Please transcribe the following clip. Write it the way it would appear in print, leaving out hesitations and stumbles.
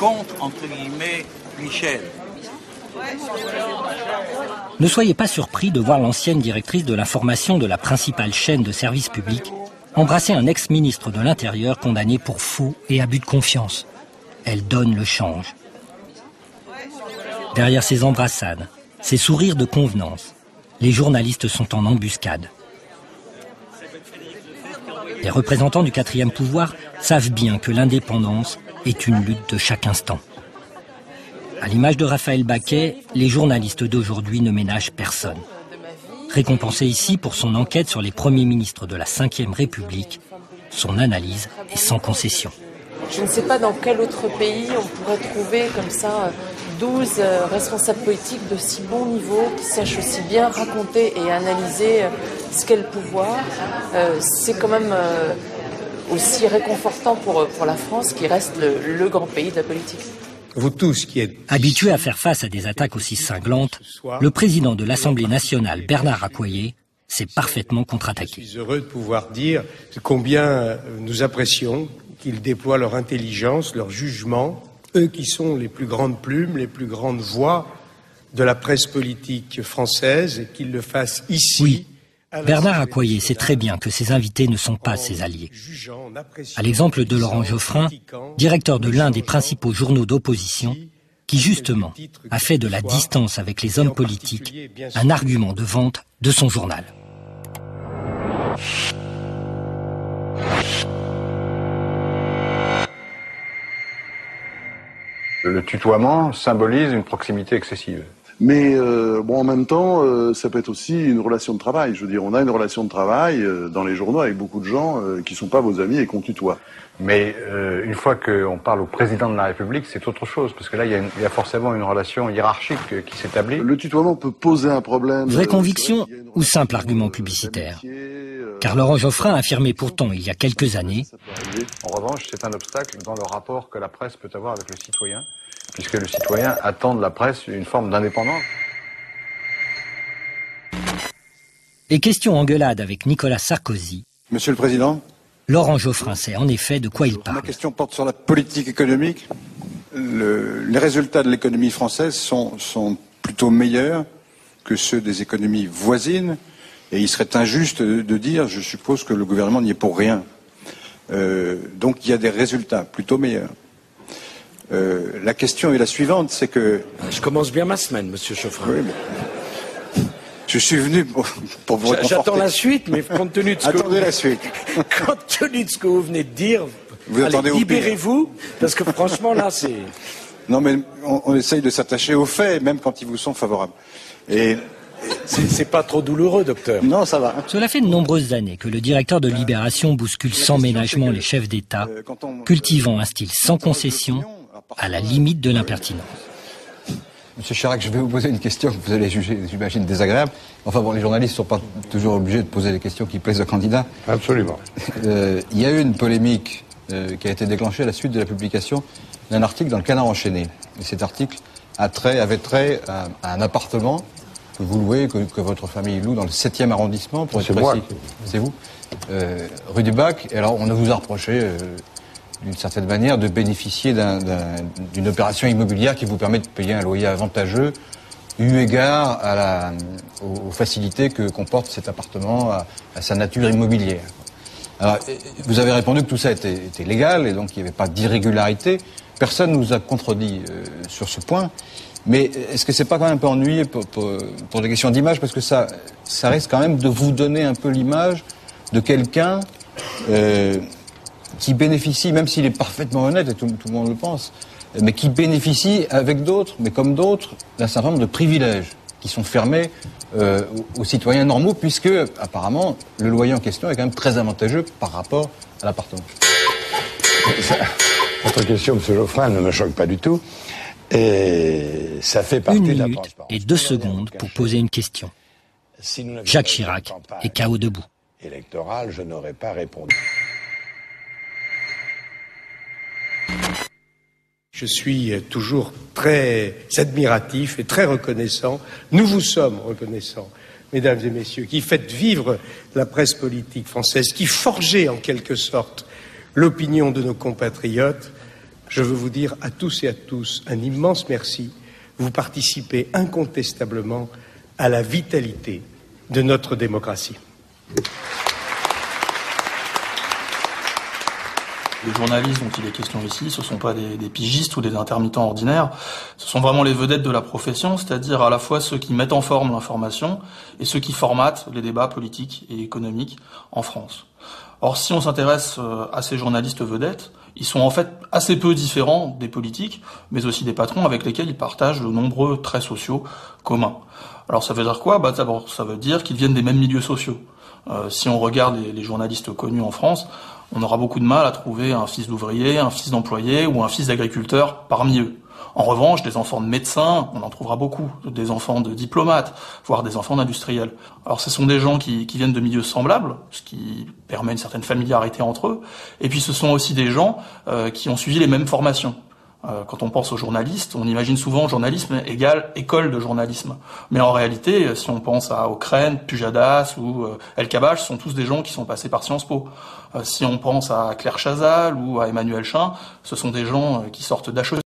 contre, entre guillemets, Michel. Ne soyez pas surpris de voir l'ancienne directrice de l'information de la principale chaîne de service public embrasser un ex-ministre de l'Intérieur condamné pour faux et abus de confiance. Elle donne le change. Derrière ces embrassades, ces sourires de convenance, les journalistes sont en embuscade. Les représentants du quatrième pouvoir savent bien que l'indépendance est une lutte de chaque instant. À l'image de Raphaël Baquet, les journalistes d'aujourd'hui ne ménagent personne. Récompensé ici pour son enquête sur les premiers ministres de la Ve République, son analyse est sans concession. Je ne sais pas dans quel autre pays on pourrait trouver comme ça 12 responsables politiques de si bon niveau, qui sachent aussi bien raconter et analyser ce qu'est le pouvoir. C'est quand même aussi réconfortant pour la France, qui reste le grand pays de la politique. Vous tous qui êtes habitué à faire face à des attaques aussi cinglantes, le président de l'Assemblée nationale, Bernard Accoyer, s'est parfaitement contre-attaqué. Je suis heureux de pouvoir dire combien nous apprécions qu'ils déploient leur intelligence, leur jugement, eux qui sont les plus grandes plumes, les plus grandes voix de la presse politique française, et qu'ils le fassent ici. Oui, Bernard Accoyer sait très bien que ses invités ne sont pas ses alliés. À l'exemple de Laurent Geoffrin, directeur de l'un des principaux journaux d'opposition, qui justement a fait de la distance avec les hommes politiques un argument de vente de son journal. Le tutoiement symbolise une proximité excessive. Mais en même temps, ça peut être aussi une relation de travail. Je veux dire, on a une relation de travail dans les journaux avec beaucoup de gens qui sont pas vos amis et qu'on tutoie. Mais une fois qu'on parle au président de la République, c'est autre chose, parce que là, il y a forcément une relation hiérarchique qui s'établit. Le tutoiement peut poser un problème. Vraie conviction ou simple argument publicitaire? Car Laurent Geoffrin affirmait pourtant il y a quelques années... En revanche, c'est un obstacle dans le rapport que la presse peut avoir avec le citoyen, puisque le citoyen attend de la presse une forme d'indépendance. Et question engueulade avec Nicolas Sarkozy. Monsieur le Président, Laurent Geoffrin sait en effet de quoi il parle. ma question porte sur la politique économique. Les résultats de l'économie française sont plutôt meilleurs que ceux des économies voisines, et il serait injuste de dire, je suppose, que le gouvernement n'y est pour rien. Donc il y a des résultats plutôt meilleurs. La question est la suivante, c'est que... Je commence bien ma semaine, monsieur Geoffrin. Oui, mais... Je suis venu pour vous réconforter. J'attends la suite, mais compte tenu de ce Attendez la suite. compte tenu de ce que vous venez de dire, Vous attendez au pire. libérez-vous, parce que franchement, là, c'est... Non, mais on essaye de s'attacher aux faits, même quand ils vous sont favorables. Et... C'est pas trop douloureux, docteur. Non, ça va. Cela fait de nombreuses années que le directeur de Libération bouscule sans ménagement les chefs d'État, cultivant un style sans concession, à la limite de l'impertinence. Monsieur Chirac, je vais vous poser une question que vous allez juger, j'imagine, désagréable. Enfin bon, les journalistes ne sont pas toujours obligés de poser des questions qui plaisent au candidat. Absolument. Il y a eu une polémique qui a été déclenchée à la suite de la publication d'un article dans le Canard enchaîné. Et cet article avait trait à un appartement que vous louez, que votre famille loue dans le 7e arrondissement, pour être précis. C'est vous. Rue du Bac. Et alors, on vous a reproché, d'une certaine manière, de bénéficier d'une opération immobilière qui vous permet de payer un loyer avantageux, eu égard aux facilités que comporte cet appartement, à sa nature immobilière. Alors, vous avez répondu que tout ça était légal et donc il n'y avait pas d'irrégularité. Personne ne nous a contredit sur ce point. Mais est-ce que c'est pas quand même un peu ennuyé pour des questions d'image, parce que ça risque quand même de vous donner un peu l'image de quelqu'un qui bénéficie, même s'il est parfaitement honnête, et tout le monde le pense, mais qui bénéficie avec d'autres, mais comme d'autres, d'un certain nombre de privilèges qui sont fermés aux citoyens normaux, puisque apparemment le loyer en question est quand même très avantageux par rapport à l'appartement. Votre question, M. Geoffrin, ne me choque pas du tout. Et ça fait partie de la transparence. 1 minute et 2 secondes pour poser une question. Jacques Chirac est KO debout. Électoral, je n'aurais pas répondu. Je suis toujours très admiratif et très reconnaissant. Nous vous sommes reconnaissants, mesdames et messieurs, qui faites vivre la presse politique française, qui forgez en quelque sorte l'opinion de nos compatriotes je veux vous dire à tous et à tous un immense merci. Vous participez incontestablement à la vitalité de notre démocratie. Les journalistes dont il est question ici, ce ne sont pas des pigistes ou des intermittents ordinaires, ce sont vraiment les vedettes de la profession, c'est-à-dire à la fois ceux qui mettent en forme l'information et ceux qui formatent les débats politiques et économiques en France. Or, si on s'intéresse à ces journalistes vedettes, ils sont en fait assez peu différents des politiques, mais aussi des patrons avec lesquels ils partagent de nombreux traits sociaux communs. Alors ça veut dire quoi ? D'abord, ça veut dire qu'ils viennent des mêmes milieux sociaux. Si on regarde les journalistes connus en France, on aura beaucoup de mal à trouver un fils d'ouvrier, un fils d'employé ou un fils d'agriculteur parmi eux. En revanche, des enfants de médecins, on en trouvera beaucoup, des enfants de diplomates, voire des enfants d'industriels. Alors ce sont des gens qui viennent de milieux semblables, ce qui permet une certaine familiarité entre eux, et puis ce sont aussi des gens qui ont suivi les mêmes formations. Quand on pense aux journalistes, on imagine souvent journalisme égale école de journalisme. Mais en réalité, si on pense à Ockrent, Pujadas ou El Kabbach, ce sont tous des gens qui sont passés par Sciences Po. Si on pense à Claire Chazal ou à Emmanuel Chin, ce sont des gens qui sortent d'HEC.